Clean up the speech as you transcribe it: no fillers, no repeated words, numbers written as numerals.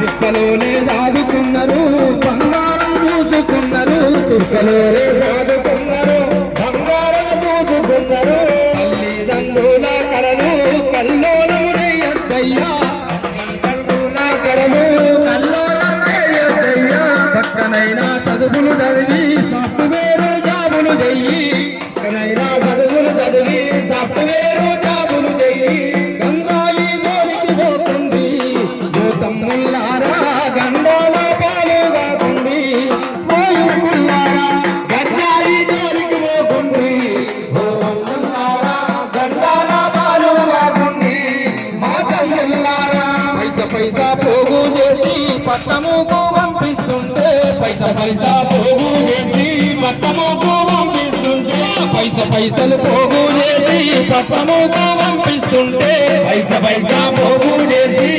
చిక్కలోనే దాదుకున్నారు బంగారం చూసుకున్నారు చిక్కలోనే దాదుకున్నారు బంగారం చూసుకున్నారు తల్లిదండ్రుల కలను కల్లోలమునయ్యద్దయ్యా తల్లిదండ్రుల కలను కల్లోలమునయ్యద్దయ్యా చక్కనైన చదువులు చదివి సాఫ్ట్వేర్ జాబులు చెయ్యి చక్కనైన చదువులు చదివి సాఫ్ట్వేర్ జాబులు చెయ్యి గంగాయి జోలికి పోతుంది భూతమ్ముల్లారా గండోల పాలు కాకుండి పోయుల్లారా గంగాయి జోలికి పోకుండి భూతమ్ముల్లారా గండోల పాలు కాకుండి మాతమ్ముల్లారా పైసా పోగు చేసి పట్టముకు పంపిస్తుంటే పైసా పోగు చేసి పట్టముకు పంపిస్తుంటే పైసలు పోగు చేసి పట్టముకు పంపిస్తుంటే పైసా పోగు చేసి